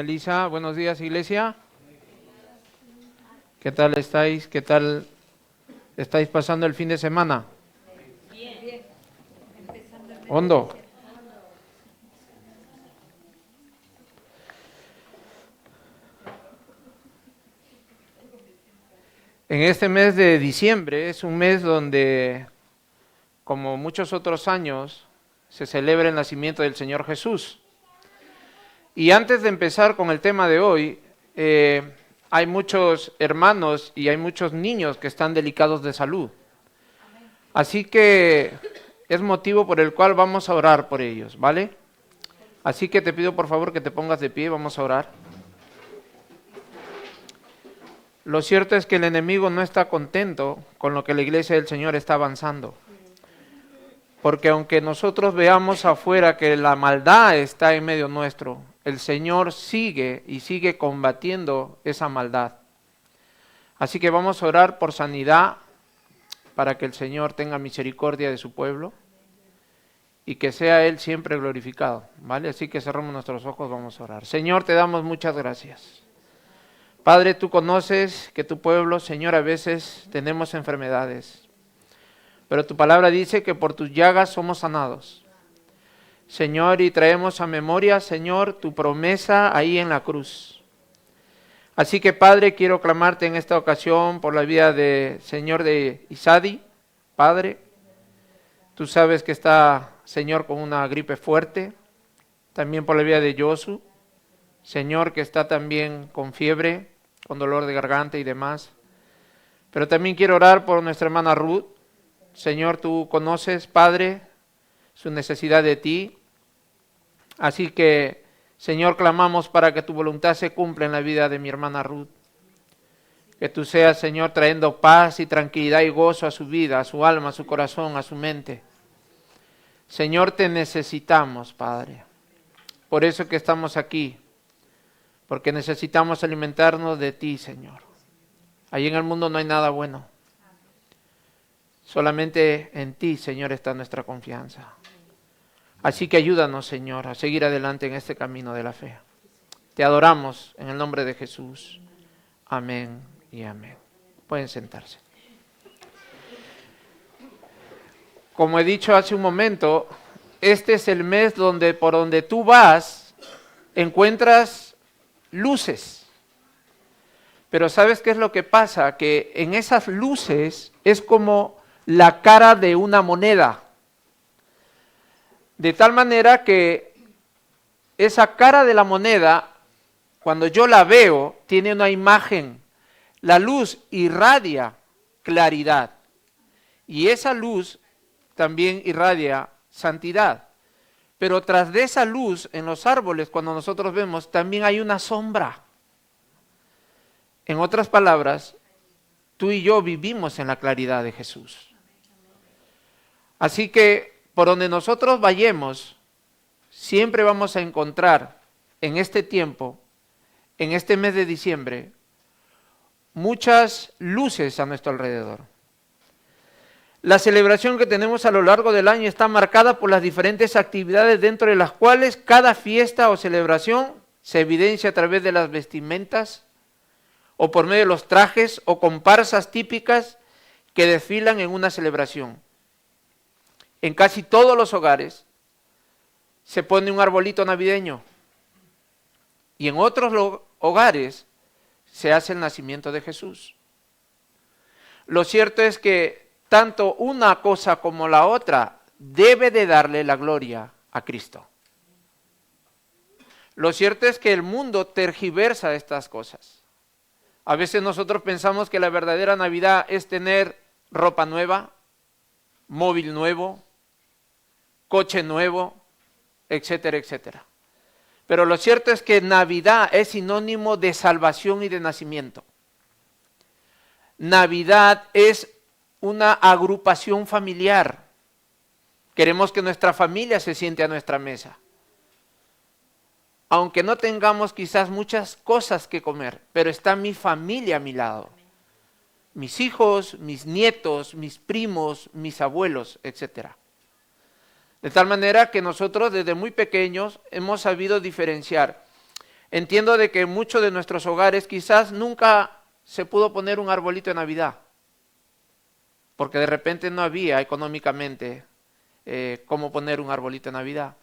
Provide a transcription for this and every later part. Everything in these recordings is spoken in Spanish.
Elisa. Buenos días, iglesia. ¿Qué tal estáis? ¿Qué tal estáis pasando el fin de semana? Bien. Hondo. En este mes de diciembre es un mes donde, como muchos otros años, se celebra el nacimiento del Señor Jesús. Y antes de empezar con el tema de hoy, hay muchos hermanos y hay muchos niños que están delicados de salud. Así que es motivo por el cual vamos a orar por ellos, ¿vale? Así que te pido por favor que te pongas de pie, vamos a orar. Lo cierto es que el enemigo no está contento con lo que la iglesia del Señor está avanzando. Porque aunque nosotros veamos afuera que la maldad está en medio nuestro, el Señor sigue y sigue combatiendo esa maldad. Así que vamos a orar por sanidad para que el Señor tenga misericordia de su pueblo y que sea Él siempre glorificado, ¿vale? Así que cerramos nuestros ojos, vamos a orar. Señor, te damos muchas gracias. Padre, tú conoces que tu pueblo, Señor, a veces tenemos enfermedades, pero tu palabra dice que por tus llagas somos sanados. Señor, y traemos a memoria, Señor, tu promesa ahí en la cruz. Así que, Padre, quiero clamarte en esta ocasión por la vida de Señor de Isadi. Padre, tú sabes que está, Señor, con una gripe fuerte. También por la vida de Josu, Señor, que está también con fiebre, con dolor de garganta y demás. Pero también quiero orar por nuestra hermana Ruth. Señor, tú conoces, Padre, su necesidad de ti. Así que, Señor, clamamos para que tu voluntad se cumpla en la vida de mi hermana Ruth. Que tú seas, Señor, trayendo paz y tranquilidad y gozo a su vida, a su alma, a su corazón, a su mente. Señor, te necesitamos, Padre. Por eso que estamos aquí. Porque necesitamos alimentarnos de ti, Señor. Allí en el mundo no hay nada bueno. Solamente en ti, Señor, está nuestra confianza. Así que ayúdanos, Señor, a seguir adelante en este camino de la fe. Te adoramos en el nombre de Jesús. Amén y amén. Pueden sentarse. Como he dicho hace un momento, este es el mes donde por donde tú vas encuentras luces. Pero ¿sabes qué es lo que pasa? Que en esas luces es como la cara de una moneda. De tal manera que esa cara de la moneda, cuando yo la veo, tiene una imagen. La luz irradia claridad. Y esa luz también irradia santidad. Pero tras de esa luz, en los árboles, cuando nosotros vemos, también hay una sombra. En otras palabras, tú y yo vivimos en la claridad de Jesús. Así que por donde nosotros vayamos, siempre vamos a encontrar en este tiempo, en este mes de diciembre, muchas luces a nuestro alrededor. La celebración que tenemos a lo largo del año está marcada por las diferentes actividades dentro de las cuales cada fiesta o celebración se evidencia a través de las vestimentas o por medio de los trajes o comparsas típicas que desfilan en una celebración. En casi todos los hogares se pone un arbolito navideño y en otros hogares se hace el nacimiento de Jesús. Lo cierto es que tanto una cosa como la otra debe de darle la gloria a Cristo. Lo cierto es que el mundo tergiversa estas cosas. A veces nosotros pensamos que la verdadera Navidad es tener ropa nueva, móvil nuevo, coche nuevo, etcétera, etcétera. Pero lo cierto es que Navidad es sinónimo de salvación y de nacimiento. Navidad es una agrupación familiar. Queremos que nuestra familia se siente a nuestra mesa. Aunque no tengamos quizás muchas cosas que comer, pero está mi familia a mi lado. Mis hijos, mis nietos, mis primos, mis abuelos, etcétera. De tal manera que nosotros desde muy pequeños hemos sabido diferenciar entiendo de que en muchos de nuestros hogares quizás nunca se pudo poner un arbolito de Navidad, porque de repente no había económicamente cómo poner un arbolito de Navidad.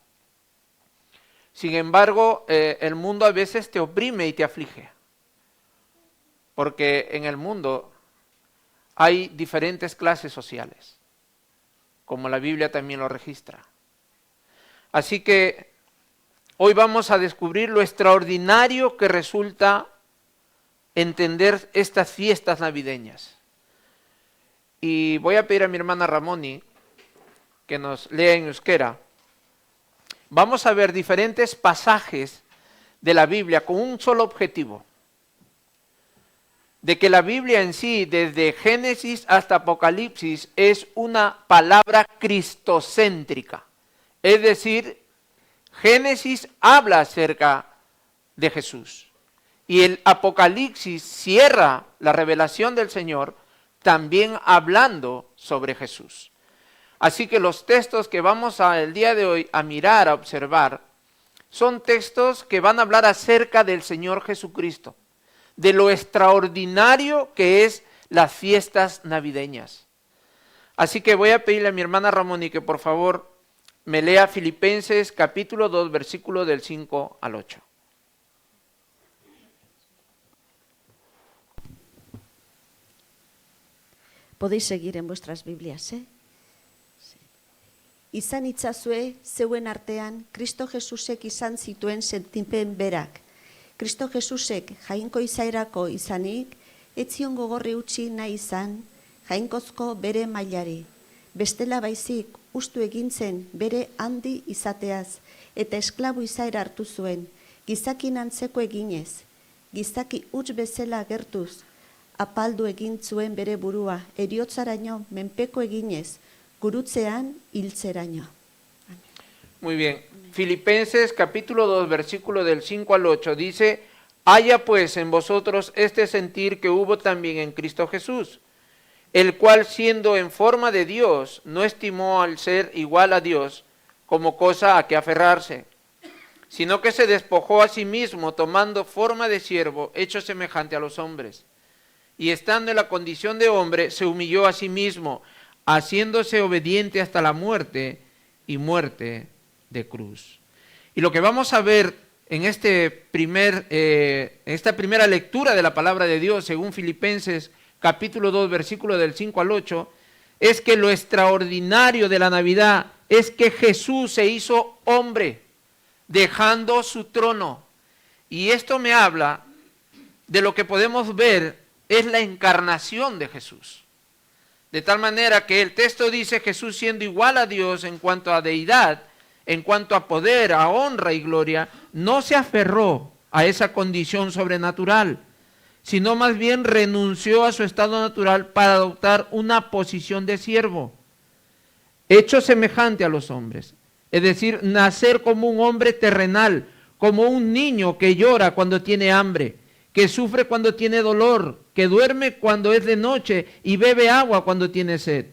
Sin embargo, el mundo a veces te oprime y te aflige, porque en el mundo hay diferentes clases sociales, como la Biblia también lo registra. Así que hoy vamos a descubrir lo extraordinario que resulta entender estas fiestas navideñas. Y voy a pedir a mi hermana Ramoni que nos lea en euskera. Vamos a ver diferentes pasajes de la Biblia con un solo objetivo: de que la Biblia en sí, desde Génesis hasta Apocalipsis, es una palabra cristocéntrica. Es decir, Génesis habla acerca de Jesús y el Apocalipsis cierra la revelación del Señor también hablando sobre Jesús. Así que los textos que vamos el día de hoy a mirar, a observar, son textos que van a hablar acerca del Señor Jesucristo, de lo extraordinario que es las fiestas navideñas. Así que voy a pedirle a mi hermana Ramoni que por favor me lea Filipenses capítulo 2, versículo del 5 al 8. Podéis seguir en vuestras Biblias, ¿eh? Izan itzazue zeuen artean Kristo Jesusek izan zituen sentipen berak. Kristo Jesusek jainko izaerako izanik, etzion gogorri utzi nahi izan, jainkozko bere mailari. Bestela baizik ustu egintzen bere handi izateaz, eta esklabu izaera hartu zuen, gizakin antzeko eginez, gizaki huts bezala gertuz, apaldu egin zuen bere burua, heriotzaraino menpeko eginez, gurutzean hiltzeraino. Muy bien. Filipenses capítulo 2, versículo del 5 al 8 dice: haya pues en vosotros este sentir que hubo también en Cristo Jesús, el cual siendo en forma de Dios, no estimó al ser igual a Dios como cosa a que aferrarse, sino que se despojó a sí mismo, tomando forma de siervo, hecho semejante a los hombres. Y estando en la condición de hombre, se humilló a sí mismo, haciéndose obediente hasta la muerte y muerte de cruz. Y lo que vamos a ver en esta primera lectura de la palabra de Dios, según Filipenses capítulo 2, versículo del 5 al 8, es que lo extraordinario de la Navidad es que Jesús se hizo hombre, dejando su trono. Y esto me habla de lo que podemos ver es la encarnación de Jesús. De tal manera que el texto dice: Jesús siendo igual a Dios en cuanto a deidad, en cuanto a poder, a honra y gloria, no se aferró a esa condición sobrenatural, sino más bien renunció a su estado natural para adoptar una posición de siervo, hecho semejante a los hombres. Es decir, nacer como un hombre terrenal, como un niño que llora cuando tiene hambre, que sufre cuando tiene dolor, que duerme cuando es de noche y bebe agua cuando tiene sed,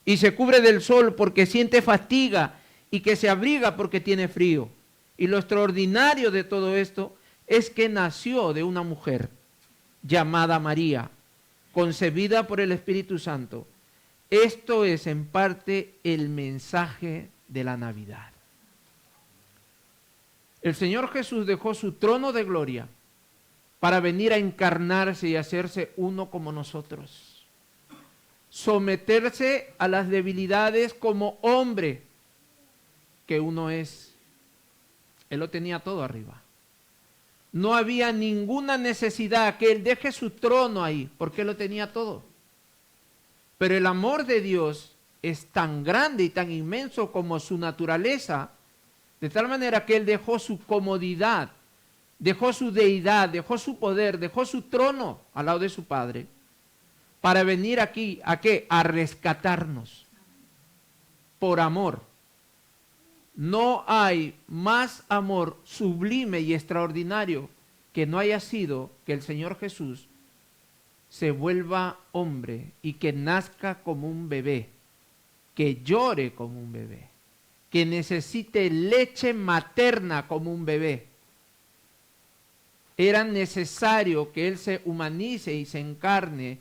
y se cubre del sol porque siente fatiga y que se abriga porque tiene frío. Y lo extraordinario de todo esto es que nació de una mujer llamada María, concebida por el Espíritu Santo. Esto es en parte el mensaje de la Navidad. El Señor Jesús dejó su trono de gloria para venir a encarnarse y hacerse uno como nosotros. Someterse a las debilidades como hombre que uno es. Él lo tenía todo arriba. No había ninguna necesidad que Él deje su trono ahí, porque Él lo tenía todo. Pero el amor de Dios es tan grande y tan inmenso como su naturaleza, de tal manera que Él dejó su comodidad, dejó su deidad, dejó su poder, dejó su trono al lado de su Padre, para venir aquí, ¿a qué? A rescatarnos, por amor. No hay más amor sublime y extraordinario que no haya sido que el Señor Jesús se vuelva hombre y que nazca como un bebé, que llore como un bebé, que necesite leche materna como un bebé. era necesario que Él se humanice y se encarne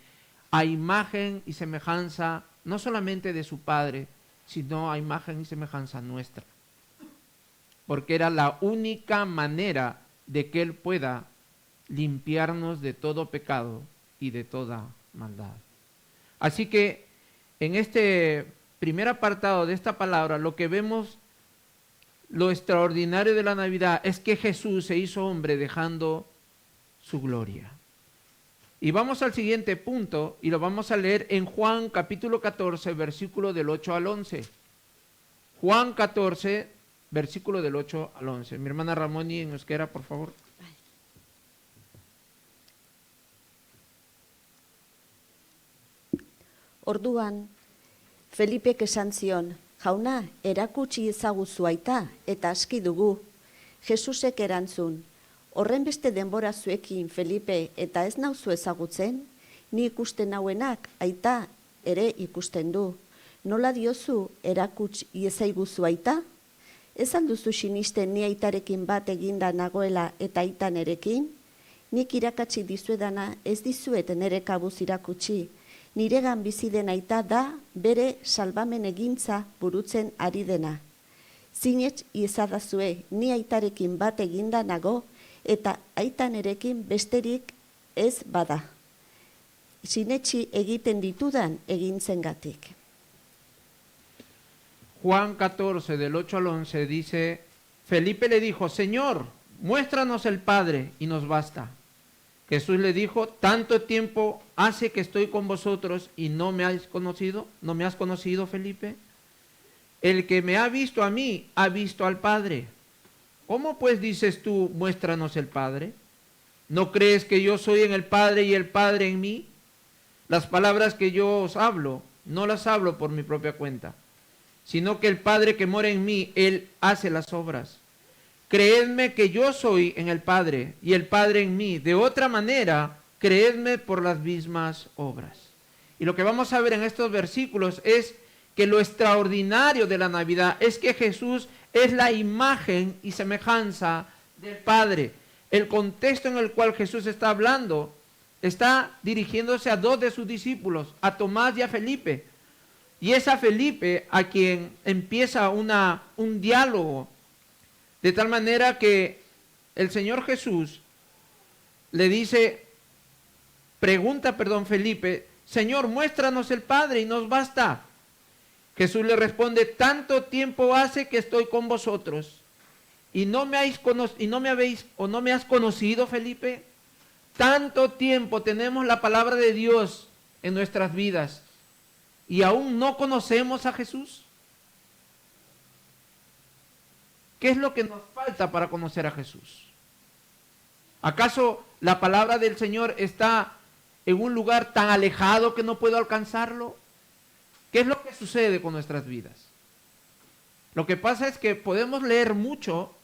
a imagen y semejanza, no solamente de su Padre, sino a imagen y semejanza nuestra. Porque era la única manera de que Él pueda limpiarnos de todo pecado y de toda maldad. Así que en este primer apartado de esta palabra, lo que vemos, lo extraordinario de la Navidad, es que Jesús se hizo hombre dejando su gloria. Y vamos al siguiente punto, y lo vamos a leer en Juan capítulo 14, versículo del 8 al 11. Juan 14, versículo del 8 al 11. Mi hermana Ramoni en euskera, por favor. Orduan, Felipek esan zion, jauna, erakutsi ezaguzu aita, eta aski dugu. Jesusek erantzun, horren beste denbora zuekin, Felipe, eta ez nauzu ezagutzen? Ni ikusten nauenak, aita ere ikusten du. Nola diozu, erakutsi ezaiguzu aita? Ez alduzu sinisten ni aitarekin bat eginda nagoela eta aita nerekin? Nik irakatsi dizuedana ez dizuet nere kabuz irakutsi. Niregan bizi den aita da bere salbamen egintza burutzen ari dena. Zinez iezadazue, ni aitarekin bat eginda nago eta aita nerekin besterik ez bada. Sinetsi egiten ditudan egintzengatik. Juan 14, del 8 al 11, dice, Felipe le dijo, Señor, muéstranos el Padre y nos basta. Jesús le dijo, ¿tanto tiempo hace que estoy con vosotros y no me has conocido? ¿No me has conocido, Felipe? El que me ha visto a mí, ha visto al Padre. ¿Cómo pues dices tú, muéstranos el Padre? ¿No crees que yo soy en el Padre y el Padre en mí? Las palabras que yo os hablo, no las hablo por mi propia cuenta, sino que el Padre que mora en mí, Él hace las obras. Creedme que yo soy en el Padre y el Padre en mí. De otra manera, creedme por las mismas obras. Y lo que vamos a ver en estos versículos es que lo extraordinario de la Navidad es que Jesús es la imagen y semejanza del Padre. El contexto en el cual Jesús está hablando está dirigiéndose a dos de sus discípulos, a Tomás y a Felipe. Y es a Felipe a quien empieza un diálogo, de tal manera que el Señor Jesús le dice, Felipe, Señor, muéstranos el Padre y nos basta. Jesús le responde, tanto tiempo hace que estoy con vosotros y no me has conocido, Felipe. Tanto tiempo tenemos la palabra de Dios en nuestras vidas y aún no conocemos a Jesús. ¿Qué es lo que nos falta para conocer a Jesús? ¿Acaso la palabra del Señor está en un lugar tan alejado que no puedo alcanzarlo? ¿Qué es lo que sucede con nuestras vidas? Lo que pasa es que podemos leer mucho,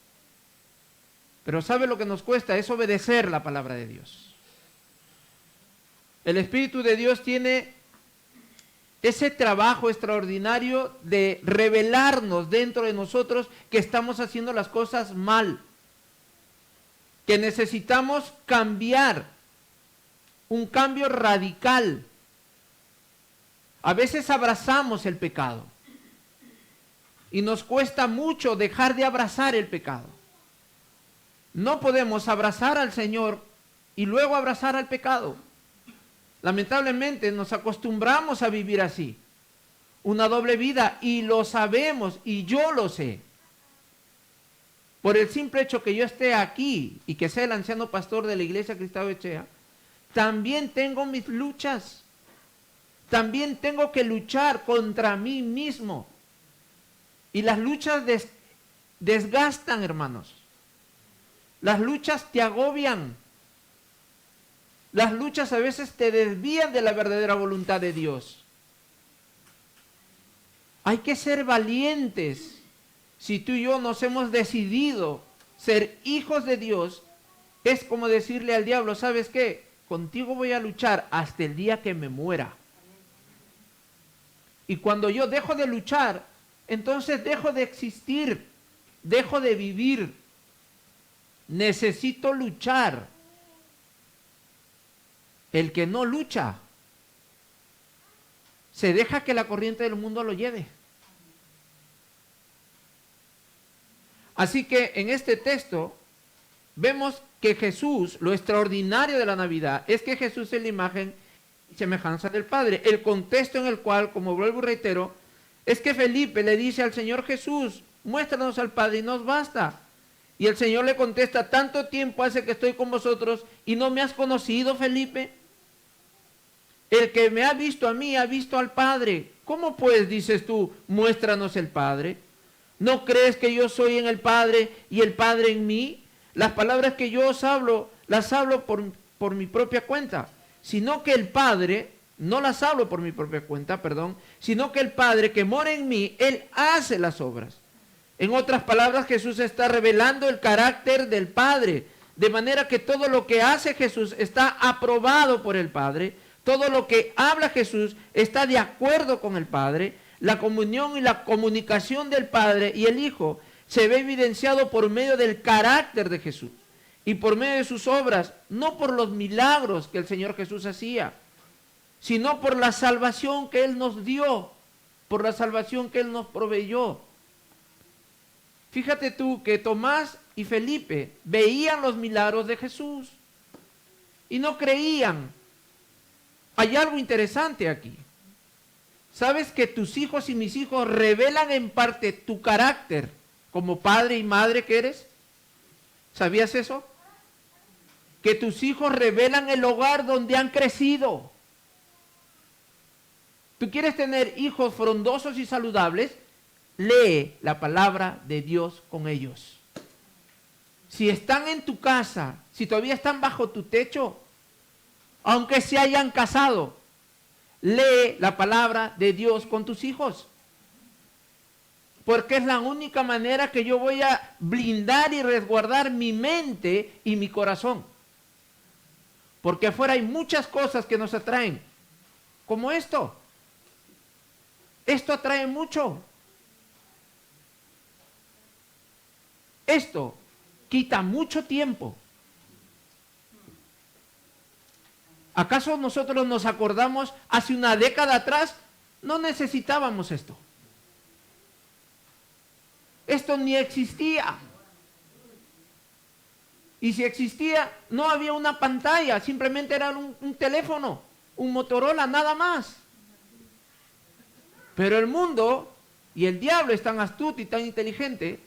pero ¿sabe lo que nos cuesta? Es obedecer la palabra de Dios. El Espíritu de Dios tiene ese trabajo extraordinario de revelarnos dentro de nosotros que estamos haciendo las cosas mal, que necesitamos cambiar, un cambio radical. A veces abrazamos el pecado y nos cuesta mucho dejar de abrazar el pecado. No podemos abrazar al Señor y luego abrazar al pecado. Lamentablemente nos acostumbramos a vivir así, una doble vida, y lo sabemos, y yo lo sé. Por el simple hecho que yo esté aquí y que sea el anciano pastor de la iglesia Cristo Echea, también tengo mis luchas, también tengo que luchar contra mí mismo. Y las luchas desgastan, hermanos. Las luchas te agobian. Las luchas a veces te desvían de la verdadera voluntad de Dios. Hay que ser valientes. Si tú y yo nos hemos decidido ser hijos de Dios, es como decirle al diablo, ¿sabes qué? Contigo voy a luchar hasta el día que me muera. Y cuando yo dejo de luchar, entonces dejo de existir, dejo de vivir. Necesito luchar El que no lucha se deja que la corriente del mundo lo lleve. Así que en este texto vemos que Jesús, lo extraordinario de la Navidad, es que Jesús es la imagen y semejanza del Padre. El contexto en el cual, como vuelvo y reitero, es que Felipe le dice al Señor Jesús, muéstranos al Padre y nos basta. Y el Señor le contesta, tanto tiempo hace que estoy con vosotros y no me has conocido, Felipe. El que me ha visto a mí, ha visto al Padre. ¿Cómo pues dices tú, muéstranos el Padre? ¿No crees que yo soy en el Padre y el Padre en mí? Las palabras que yo os hablo, las hablo por mi propia cuenta. Sino que el Padre, no las hablo por mi propia cuenta, perdón, sino que el Padre que mora en mí, Él hace las obras. En otras palabras, Jesús está revelando el carácter del Padre, de manera que todo lo que hace Jesús está aprobado por el Padre, todo lo que habla Jesús está de acuerdo con el Padre. La comunión y la comunicación del Padre y el Hijo se ve evidenciado por medio del carácter de Jesús y por medio de sus obras, no por los milagros que el Señor Jesús hacía, sino por la salvación que Él nos dio, por la salvación que Él nos proveyó. Fíjate tú que Tomás y Felipe veían los milagros de Jesús y no creían. Hay algo interesante aquí. ¿Sabes que tus hijos y mis hijos revelan en parte tu carácter como padre y madre que eres? ¿Sabías eso? Que tus hijos revelan el hogar donde han crecido. ¿Tú quieres tener hijos frondosos y saludables? Lee la palabra de Dios con ellos. Si están en tu casa, si todavía están bajo tu techo, aunque se hayan casado, lee la palabra de Dios con tus hijos. Porque es la única manera que yo voy a blindar y resguardar mi mente y mi corazón. Porque afuera hay muchas cosas que nos atraen, como esto. Esto atrae mucho. Esto quita mucho tiempo. ¿Acaso nosotros nos acordamos hace una década atrás? No necesitábamos esto. Esto ni existía. Y si existía, no había una pantalla, simplemente era un teléfono, un Motorola, nada más. Pero el mundo y el diablo es tan astuto y tan inteligente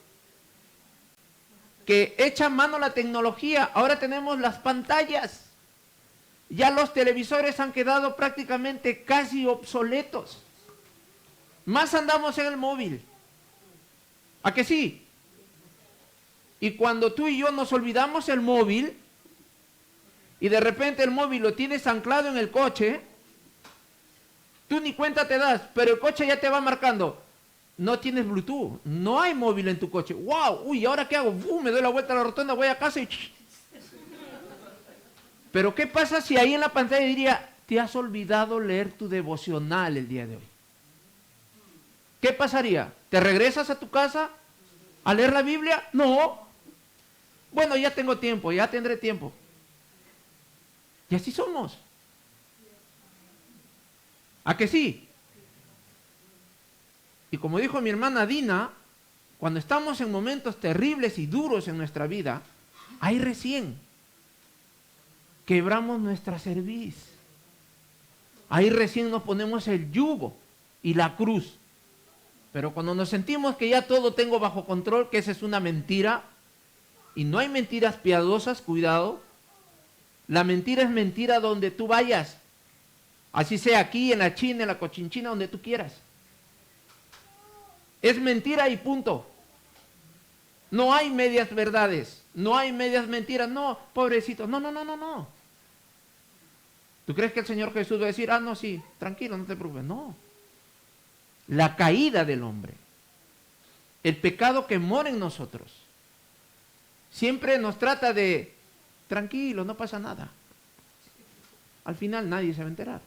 que echa mano a la tecnología. Ahora tenemos las pantallas. Ya los televisores han quedado prácticamente casi obsoletos. Más andamos en el móvil. ¿A que sí? Y cuando tú y yo nos olvidamos el móvil, y de repente el móvil lo tienes anclado en el coche, tú ni cuenta te das, pero el coche ya te va marcando. No tienes Bluetooth, no hay móvil en tu coche. ¡Wow! Uy, ¿ahora qué hago? Me doy la vuelta a la rotonda, voy a casa y... Pero ¿qué pasa si ahí en la pantalla diría, te has olvidado leer tu devocional el día de hoy? ¿Qué pasaría? ¿Te regresas a tu casa a leer la Biblia? No. Bueno, ya tengo tiempo, ya tendré tiempo. Y así somos. ¿A que sí? Y como dijo mi hermana Dina, cuando estamos en momentos terribles y duros en nuestra vida, ahí recién quebramos nuestra cerviz. Ahí recién nos ponemos el yugo y la cruz. Pero cuando nos sentimos que ya todo tengo bajo control, que esa es una mentira, y no hay mentiras piadosas, cuidado. La mentira es mentira donde tú vayas. Así sea aquí, en la China, en la Cochinchina, donde tú quieras. Es mentira y punto. No hay medias verdades, no hay medias mentiras. No, pobrecito, no. ¿Tú crees que el Señor Jesús va a decir, no, sí, tranquilo, no te preocupes? No. La caída del hombre, el pecado que mora en nosotros, siempre nos trata de, tranquilo, no pasa nada. Al final nadie se va a enterar.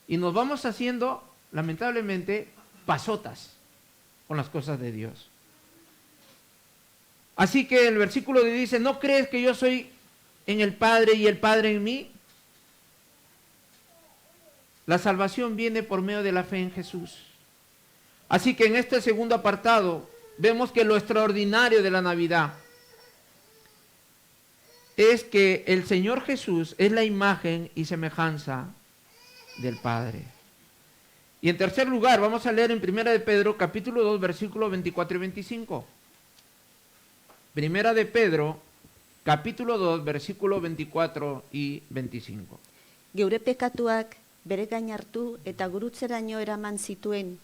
Y nos vamos haciendo, lamentablemente, pasotas con las cosas de Dios. Así que el versículo dice, ¿no crees que yo soy en el Padre y el Padre en mí? La salvación viene por medio de la fe en Jesús. Así que en este segundo apartado vemos que lo extraordinario de la Navidad es que el Señor Jesús es la imagen y semejanza del Padre. Y en tercer lugar, vamos a leer en Primera de Pedro, capítulo 2, versículos 24 y 25. Primera de Pedro, capítulo 2, versículos 24 y 25. Geure pekatuak bere gain hartu eta gurutzeraino eraman zituen,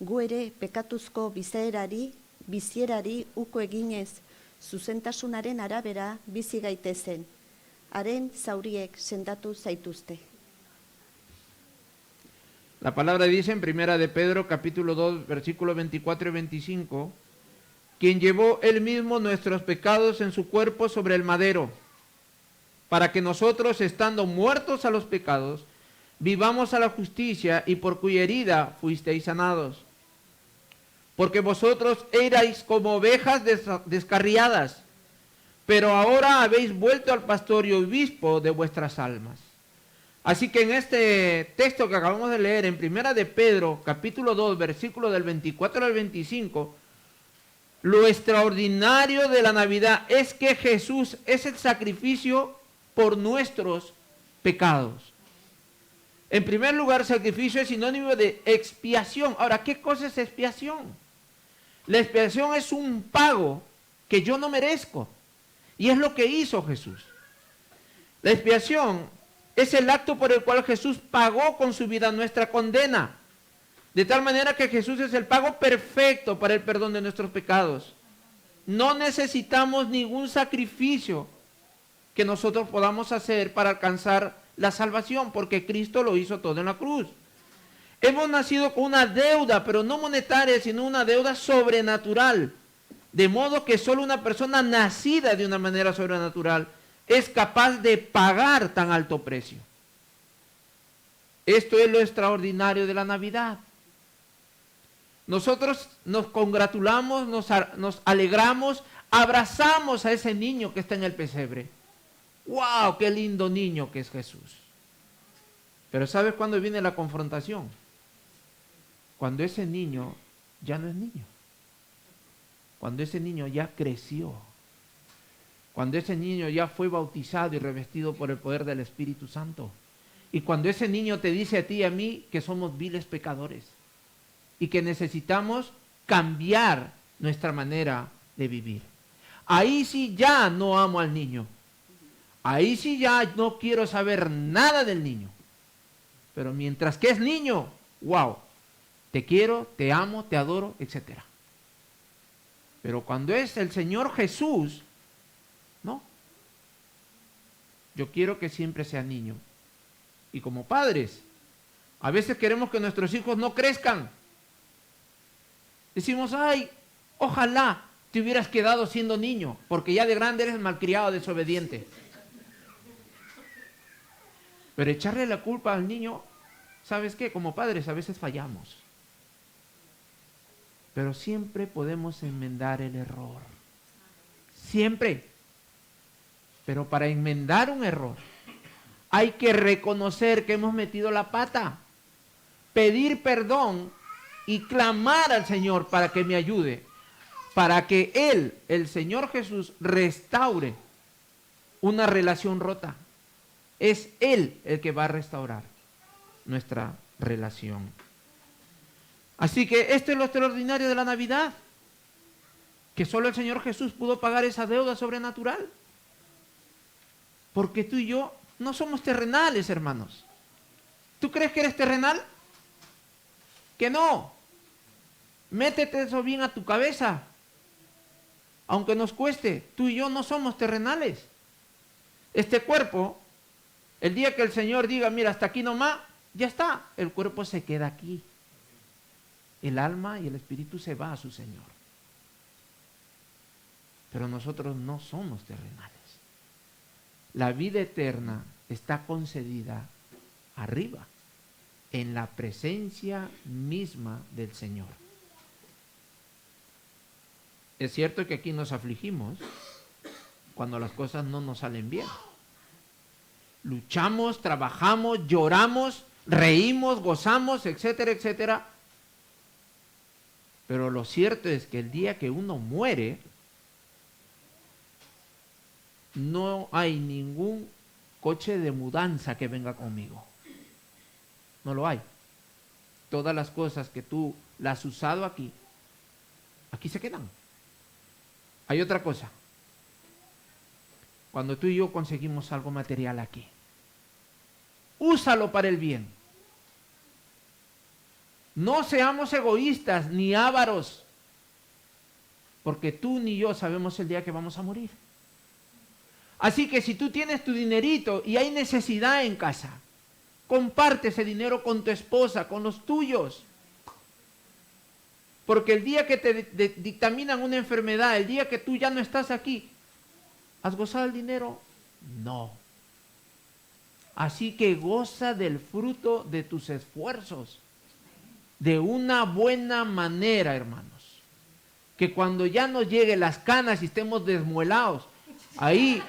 gu ere pekatuzko bizierari uko eginez, zuzentasunaren arabera bizi gaitezen. Haren zauriek sendatu zaituzte. La palabra dice en Primera de Pedro, capítulo 2, versículos 24 y 25, quien llevó él mismo nuestros pecados en su cuerpo sobre el madero, para que nosotros, estando muertos a los pecados, vivamos a la justicia, y por cuya herida fuisteis sanados. Porque vosotros erais como ovejas descarriadas, pero ahora habéis vuelto al pastor y obispo de vuestras almas. Así que en este texto que acabamos de leer, en Primera de Pedro, capítulo 2, versículo del 24 al 25, lo extraordinario de la Navidad es que Jesús es el sacrificio por nuestros pecados. En primer lugar, sacrificio es sinónimo de expiación. Ahora, ¿qué cosa es expiación? La expiación es un pago que yo no merezco. Y es lo que hizo Jesús. La expiación es el acto por el cual Jesús pagó con su vida nuestra condena. De tal manera que Jesús es el pago perfecto para el perdón de nuestros pecados. No necesitamos ningún sacrificio que nosotros podamos hacer para alcanzar la salvación, porque Cristo lo hizo todo en la cruz. Hemos nacido con una deuda, pero no monetaria, sino una deuda sobrenatural. De modo que solo una persona nacida de una manera sobrenatural es capaz de pagar tan alto precio. Esto es lo extraordinario de la Navidad. Nosotros nos congratulamos, nos alegramos, abrazamos a ese niño que está en el pesebre. ¡Wow! ¡Qué lindo niño que es Jesús! Pero ¿sabes cuándo viene la confrontación? Cuando ese niño ya no es niño. Cuando ese niño ya creció. Cuando ese niño ya fue bautizado y revestido por el poder del Espíritu Santo. Y cuando ese niño te dice a ti y a mí que somos viles pecadores. Y que necesitamos cambiar nuestra manera de vivir. Ahí sí ya no amo al niño. Ahí sí ya no quiero saber nada del niño. Pero mientras que es niño, wow, te quiero, te amo, te adoro, etc. Pero cuando es el Señor Jesús, no. Yo quiero que siempre sea niño. Y como padres, a veces queremos que nuestros hijos no crezcan. Decimos, ay, ojalá te hubieras quedado siendo niño, porque ya de grande eres malcriado, desobediente. Pero echarle la culpa al niño, ¿sabes qué? Como padres a veces fallamos. Pero siempre podemos enmendar el error. Siempre. Pero para enmendar un error, hay que reconocer que hemos metido la pata, pedir perdón y clamar al Señor para que me ayude, para que Él, el Señor Jesús, restaure una relación rota. Es Él el que va a restaurar nuestra relación. Así que esto es lo extraordinario de la Navidad, que solo el Señor Jesús pudo pagar esa deuda sobrenatural. Porque tú y yo no somos terrenales, hermanos. ¿Tú crees que eres terrenal? Que no. Métete eso bien a tu cabeza. Aunque nos cueste, tú y yo no somos terrenales. Este cuerpo, el día que el Señor diga, mira, hasta aquí nomás, ya está. El cuerpo se queda aquí. El alma y el espíritu se va a su Señor. Pero nosotros no somos terrenales. La vida eterna está concedida arriba, en la presencia misma del Señor. Es cierto que aquí nos afligimos cuando las cosas no nos salen bien. luchamos, trabajamos, lloramos, reímos, gozamos, etcétera, etcétera. Pero lo cierto es que el día que uno muere, no hay ningún coche de mudanza que venga conmigo. No lo hay. Todas las cosas que tú las has usado aquí, aquí se quedan. Hay otra cosa. Cuando tú y yo conseguimos algo material aquí, úsalo para el bien. No seamos egoístas ni ávaros, porque tú ni yo sabemos el día que vamos a morir. Así que si tú tienes tu dinerito y hay necesidad en casa, comparte ese dinero con tu esposa, con los tuyos. Porque el día que te dictaminan una enfermedad, el día que tú ya no estás aquí, ¿has gozado el dinero? No. Así que goza del fruto de tus esfuerzos, de una buena manera, hermanos. Que cuando ya nos lleguen las canas y estemos desmuelados, ahí,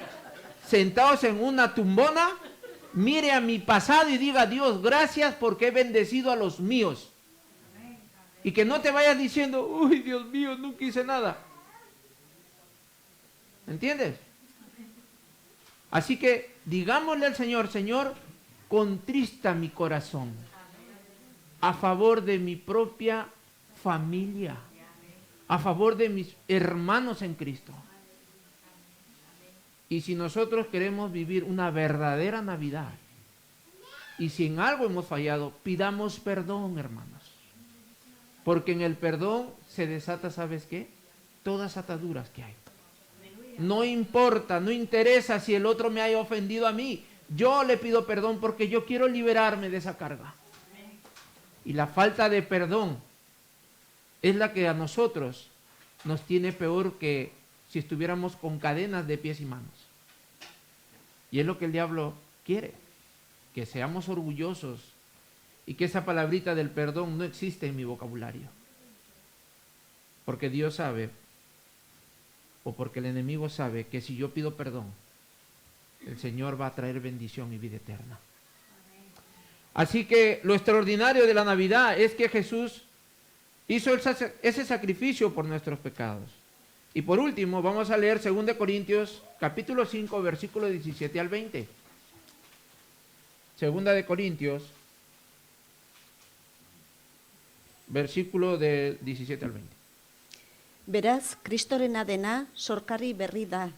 sentados en una tumbona, mire a mi pasado y diga: Dios, gracias porque he bendecido a los míos. Y que no te vayas diciendo: uy, Dios mío, nunca hice nada. ¿Entiendes? Así que digámosle al Señor: Señor, contrista mi corazón a favor de mi propia familia, a favor de mis hermanos en Cristo. Y si nosotros queremos vivir una verdadera Navidad, y si en algo hemos fallado, pidamos perdón, hermanos. Porque en el perdón se desata, ¿sabes qué? Todas ataduras que hay. No importa, no interesa si el otro me haya ofendido a mí. Yo le pido perdón porque yo quiero liberarme de esa carga. Y la falta de perdón es la que a nosotros nos tiene peor que si estuviéramos con cadenas de pies y manos. Y es lo que el diablo quiere, que seamos orgullosos y que esa palabrita del perdón no existe en mi vocabulario. Porque Dios sabe, o porque el enemigo sabe, que si yo pido perdón, el Señor va a traer bendición y vida eterna. Así que lo extraordinario de la Navidad es que Jesús hizo ese sacrificio por nuestros pecados. Y por último, vamos a leer 2 Corintios capítulo 5, versículo 17 al 20. 2 Corintios, versículo de 17 al 20. Beraz, Kristorena dena sorkarri berri da.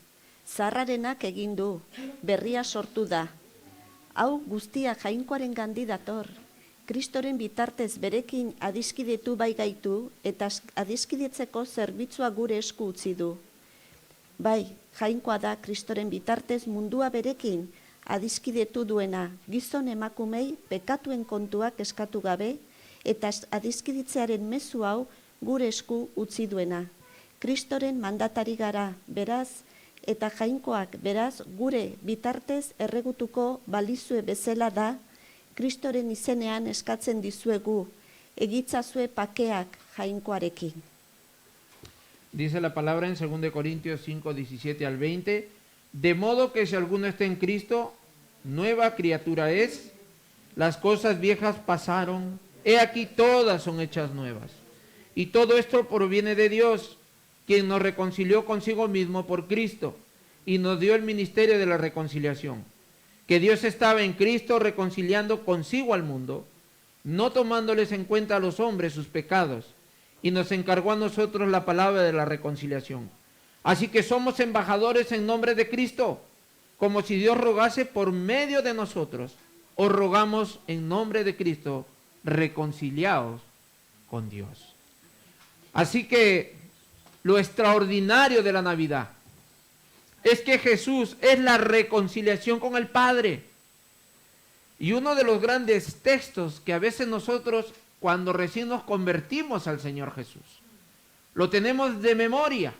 Zaharrarenak egin du, berria sortu da. Hau guztia Jainkoaren gandik dator. Kristoren bitartez berekin adiskidetu bai gaitu eta adiskidetzeko zerbitzua gure esku utzi du. Bai, Jainkoa da Kristoren bitartez mundua berekin adiskidetu duena, gizon emakumei pekatuen kontuak eskatu gabe eta adiskidetzearen mezu hau gure esku utzi duena. Kristoren mandatari gara, beraz, eta Jainkoak beraz gure bitartez erregutuko balizue bezala da, Kristoren izenean eskatzen dizuegu, egitzazue pakeak Jainkoarekin. Dice la palabra en 2 Corintios 5, 17 al 20, de modo que si alguno está en Cristo, nueva criatura es, las cosas viejas pasaron, he aquí todas son hechas nuevas. Y todo esto proviene de Dios, quien nos reconcilió consigo mismo por Cristo y nos dio el ministerio de la reconciliación. Que Dios estaba en Cristo reconciliando consigo al mundo, no tomándoles en cuenta a los hombres sus pecados, y nos encargó a nosotros la palabra de la reconciliación. Así que somos embajadores en nombre de Cristo, como si Dios rogase por medio de nosotros. Os rogamos en nombre de Cristo, reconciliaos con Dios. Así que lo extraordinario de la Navidad es que Jesús es la reconciliación con el Padre. Y uno de los grandes textos que a veces nosotros, cuando recién nos convertimos al Señor Jesús, lo tenemos de memoria.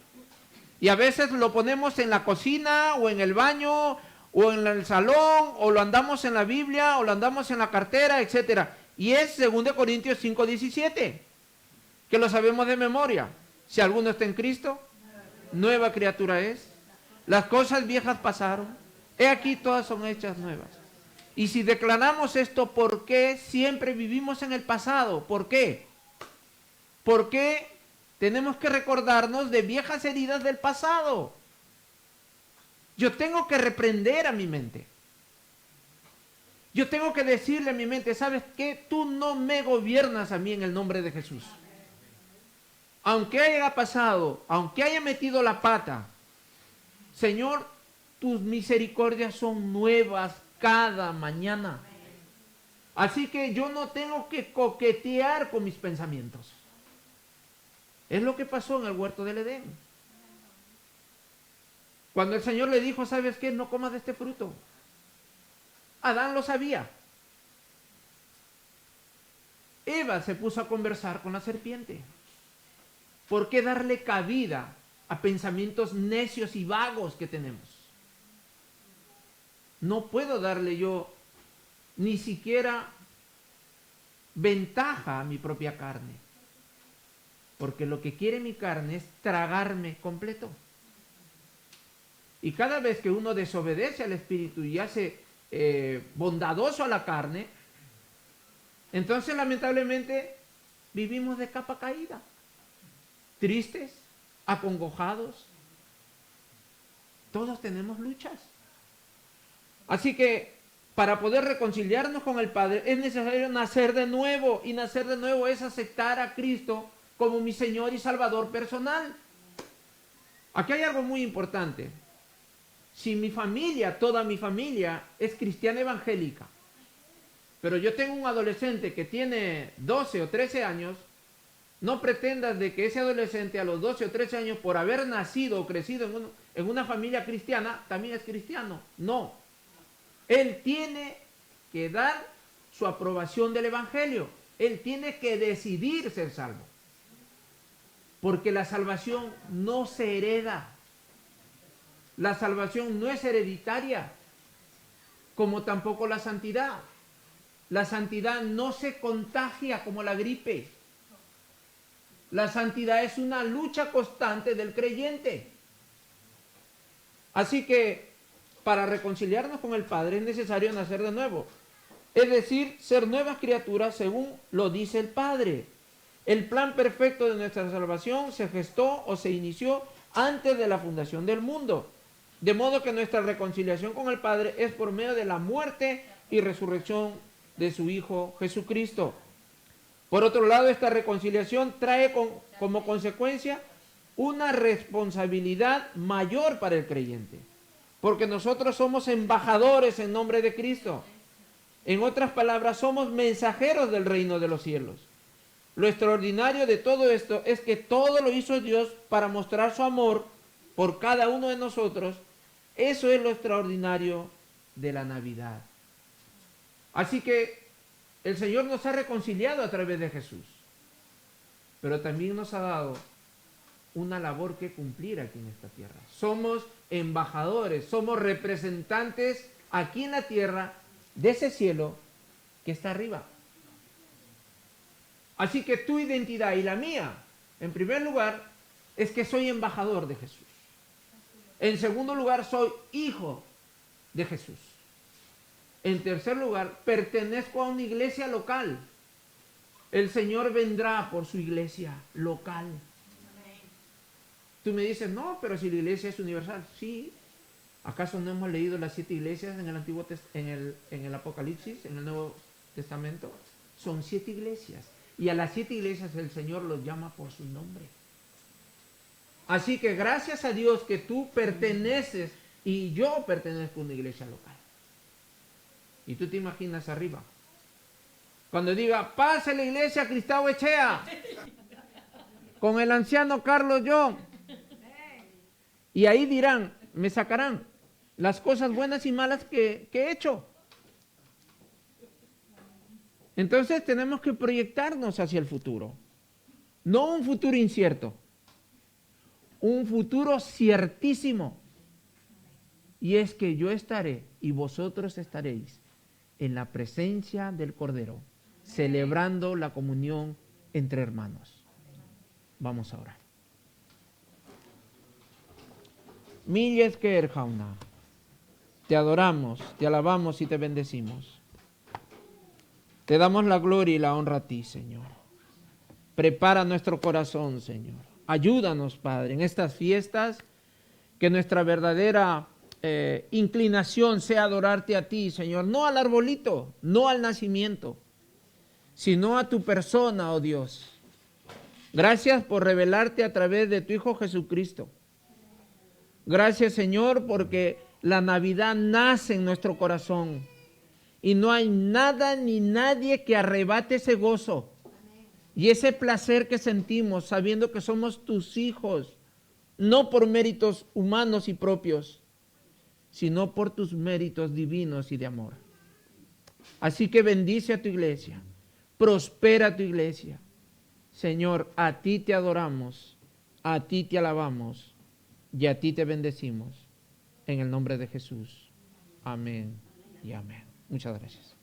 Y a veces lo ponemos en la cocina o en el baño o en el salón, o lo andamos en la Biblia o lo andamos en la cartera, etc. Y es 2 Corintios 5:17, que lo sabemos de memoria. Si alguno está en Cristo, nueva criatura es. Las cosas viejas pasaron, he aquí todas son hechas nuevas. Y si declaramos esto, ¿por qué siempre vivimos en el pasado? ¿Por qué? ¿Por qué tenemos que recordarnos de viejas heridas del pasado? Yo tengo que reprender a mi mente. Yo tengo que decirle a mi mente, ¿sabes qué? Tú no me gobiernas a mí en el nombre de Jesús. Aunque haya pasado, aunque haya metido la pata, Señor, tus misericordias son nuevas cada mañana. Así que yo no tengo que coquetear con mis pensamientos. Es lo que pasó en el huerto del Edén. Cuando el Señor le dijo, ¿sabes qué? No comas de este fruto. Adán lo sabía. Eva se puso a conversar con la serpiente. ¿Por qué darle cabida a pensamientos necios y vagos que tenemos? No puedo darle yo ni siquiera ventaja a mi propia carne. Porque lo que quiere mi carne es tragarme completo. Y cada vez que uno desobedece al Espíritu y hace bondadoso a la carne, entonces lamentablemente vivimos de capa caída. Tristes, acongojados. Todos tenemos luchas. Así que para poder reconciliarnos con el Padre es necesario nacer de nuevo. Y nacer de nuevo es aceptar a Cristo como mi Señor y Salvador personal. Aquí hay algo muy importante. Si mi familia, toda mi familia, es cristiana evangélica, pero yo tengo un adolescente que tiene 12 o 13 años, no pretendas de que ese adolescente a los 12 o 13 años, por haber nacido o crecido en una familia cristiana, también es cristiano. No. Él tiene que dar su aprobación del Evangelio. Él tiene que decidir ser salvo. Porque la salvación no se hereda. La salvación no es hereditaria, como tampoco la santidad. La santidad no se contagia como la gripe. La santidad es una lucha constante del creyente. Así que para reconciliarnos con el Padre es necesario nacer de nuevo. Es decir, ser nuevas criaturas según lo dice el Padre. El plan perfecto de nuestra salvación se gestó o se inició antes de la fundación del mundo. De modo que nuestra reconciliación con el Padre es por medio de la muerte y resurrección de su Hijo Jesucristo. Por otro lado, esta reconciliación trae como consecuencia una responsabilidad mayor para el creyente, porque nosotros somos embajadores en nombre de Cristo. En otras palabras, somos mensajeros del reino de los cielos. Lo extraordinario de todo esto es que todo lo hizo Dios para mostrar su amor por cada uno de nosotros. Eso es lo extraordinario de la Navidad. Así que el Señor nos ha reconciliado a través de Jesús, pero también nos ha dado una labor que cumplir aquí en esta tierra. Somos embajadores, somos representantes aquí en la tierra de ese cielo que está arriba. Así que tu identidad y la mía, en primer lugar, es que soy embajador de Jesús. En segundo lugar, soy hijo de Jesús. En tercer lugar, pertenezco a una iglesia local. El Señor vendrá por su iglesia local. Tú me dices, no, pero si la iglesia es universal. Sí. ¿Acaso no hemos leído las 7 iglesias en el Antiguo en el Apocalipsis, en el Nuevo Testamento? Son 7 iglesias. Y a las 7 iglesias el Señor los llama por su nombre. Así que gracias a Dios que tú perteneces y yo pertenezco a una iglesia local. Y tú te imaginas arriba. Cuando diga, pase la iglesia Cristau Echea, con el anciano Carlos John. Y ahí dirán, me sacarán las cosas buenas y malas que he hecho. Entonces tenemos que proyectarnos hacia el futuro. No un futuro incierto. Un futuro ciertísimo. Y es que yo estaré y vosotros estaréis en la presencia del Cordero, celebrando la comunión entre hermanos. Vamos a orar. Milles que erjauna. te adoramos, te alabamos y te bendecimos. Te damos la gloria y la honra a ti, Señor. Prepara nuestro corazón, Señor. Ayúdanos, Padre, en estas fiestas, que nuestra verdadera inclinación sea adorarte a ti, Señor. No al arbolito, no al nacimiento, sino a tu persona, oh Dios. Gracias por revelarte a través de tu Hijo Jesucristo. Gracias, Señor, porque la Navidad nace en nuestro corazón y no hay nada ni nadie que arrebate ese gozo y ese placer que sentimos sabiendo que somos tus hijos, no por méritos humanos y propios, sino por tus méritos divinos y de amor. Así que bendice a tu iglesia, prospera a tu iglesia. Señor, a ti te adoramos, a ti te alabamos y a ti te bendecimos. En el nombre de Jesús. Amén y amén. Muchas gracias.